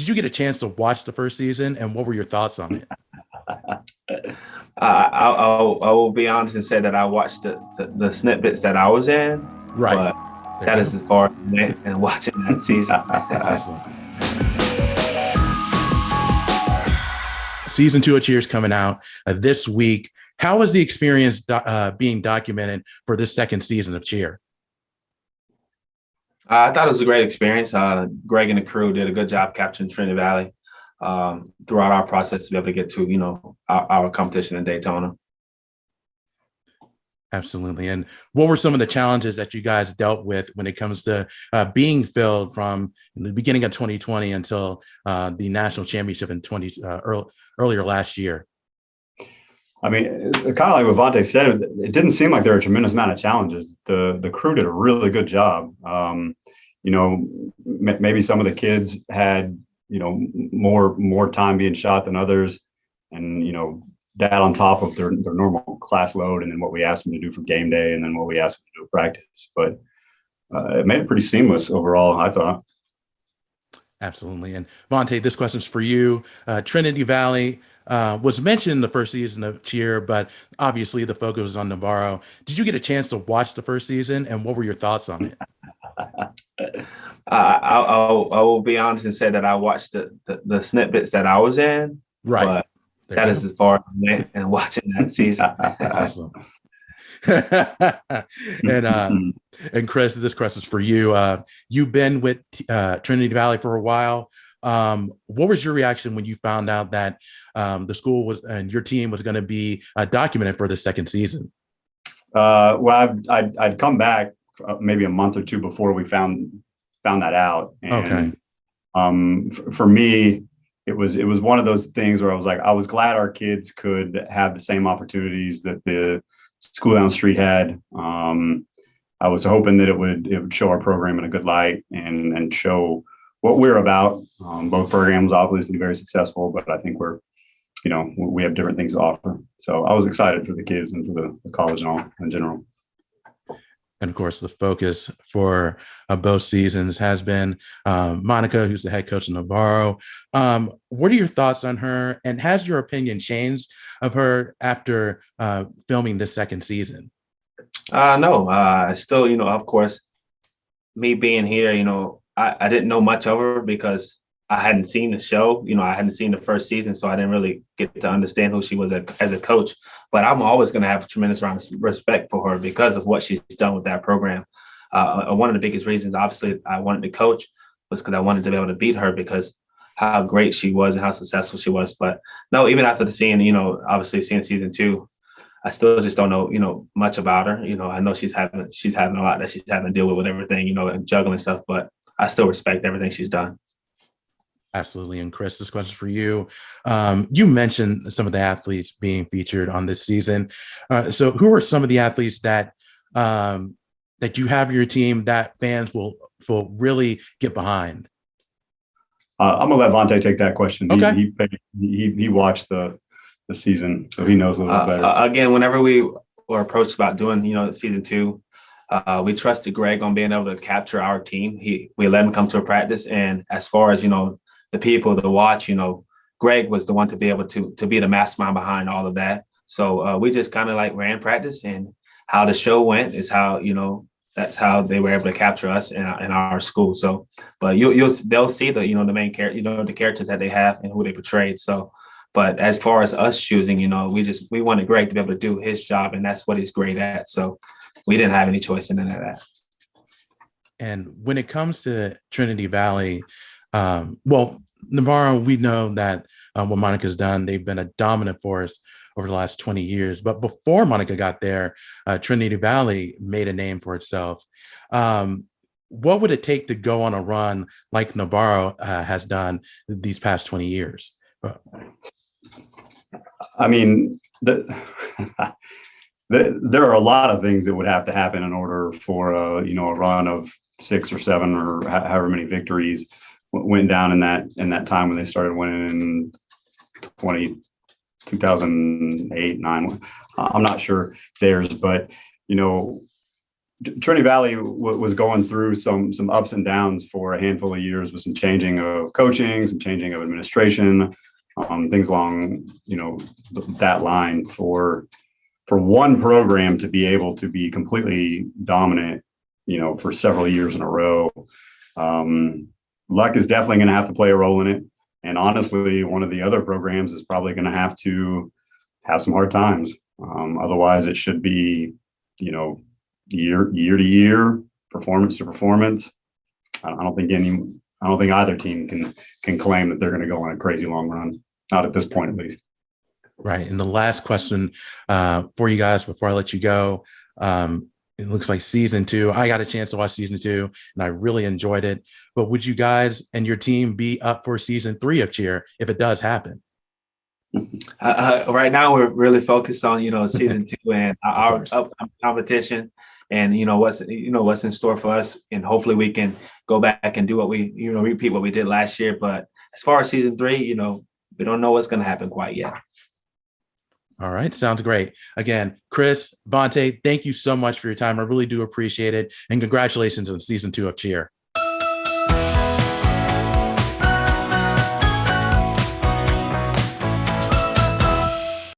Did you get a chance to watch the first season, and what were your thoughts on it? I will be honest and say that I watched the snippets that I was in, Right. but There that you is go. as far as I went and watching that season. Excellent. Season 2 of Cheers coming out this week. How was the experience being documented for this second season of Cheer? I thought it was a great experience. Greg and the crew did a good job capturing Trinity Valley throughout our process to be able to get to, our competition in Daytona. Absolutely. And what were some of the challenges that you guys dealt with when it comes to being filled from the beginning of 2020 until the national championship in earlier last year? I mean, kind of like what Vontae said, it didn't seem like there were a tremendous amount of challenges. The crew did a really good job. Maybe some of the kids had, more time being shot than others. And, that on top of their normal class load, and then what we asked them to do for game day, and then what we asked them to do for practice. But it made it pretty seamless overall, I thought. Absolutely. And Vontae, this question's for you. Trinity Valley was mentioned in the first season of Cheer, but obviously the focus was on Navarro. Did you get a chance to watch the first season, and what were your thoughts on it? I will be honest and say that I watched the snippets that I was in, Right. but There that you is go. as far as I went and watching that season. Awesome. And Khris, this question's for you. You've been with Trinity Valley for a while. What was your reaction when you found out that the school was and your team was going to be documented for the second season? Well, I'd come back maybe a month or two before we found that out, and for me, it was one of those things where I was glad our kids could have the same opportunities that the school down the street had. I was hoping that it would show our program in a good light and show what we're about. Both programs obviously very successful, but I think we have different things to offer. So I was excited for the kids and for the college and all in general. And of course, the focus for both seasons has been Monica, who's the head coach of Navarro. What are your thoughts on her? And has your opinion changed of her after filming this second season? No, still, of course, me being here, I didn't know much of her because I hadn't seen the show. I hadn't seen the first season, so I didn't really get to understand who she was as a coach. But I'm always going to have a tremendous amount of respect for her because of what she's done with that program. One of the biggest reasons, obviously, I wanted to coach was because I wanted to be able to beat her because how great she was and how successful she was. But no, even after obviously seeing season 2, I still just don't know, much about her. I know she's having a lot that she's having to deal with everything, and juggling stuff. But I still respect everything she's done. Absolutely. And Khris, this question for you. You mentioned some of the athletes being featured on this season. So who are some of the athletes that you have your team that fans will really get behind? I'm gonna let Vontae take that question. Okay. He watched the season, so he knows a little better. Again, whenever we were approached about doing, season 2, we trusted Greg on being able to capture our team. We let him come to a practice, and as far as the people to watch, Greg was the one to be able to be the mastermind behind all of that. So we just kind of ran practice, and how the show went is how that's how they were able to capture us in our school. So, but they'll see the main character, the characters that they have and who they portrayed. So, but as far as us choosing, we wanted Greg to be able to do his job, and that's what he's great at. So we didn't have any choice in any of that. And when it comes to Trinity Valley, Navarro, we know that what Monica's done, they've been a dominant force over the last 20 years. But before Monica got there, Trinity Valley made a name for itself. What would it take to go on a run like Navarro has done these past 20 years? I mean, there are a lot of things that would have to happen in order for a run of 6 or 7 or however many victories went down in that time when they started winning in 2008, 9. I'm not sure theirs, but Trinity Valley was going through some ups and downs for a handful of years, with some changing of coaching, some changing of administration, things along, that line. For one program to be able to be completely dominant, for several years in a row, luck is definitely going to have to play a role in it. And honestly, one of the other programs is probably going to have some hard times. Otherwise, it should be, year to year, performance to performance. I don't think either team can claim that they're going to go on a crazy long run. Not at this point, at least. Right. And the last question for you guys before I let you go, it looks like season 2. I got a chance to watch season 2 and I really enjoyed it. But would you guys and your team be up for season 3 of Cheer if it does happen? Right now, we're really focused on season 2 and our upcoming competition, and what's in store for us, and hopefully we can go back and do what we repeat what we did last year. But as far as season 3, we don't know what's going to happen quite yet. All right. Sounds great. Again, Khris, Vontae, thank you so much for your time. I really do appreciate it. And congratulations on season 2 of Cheer.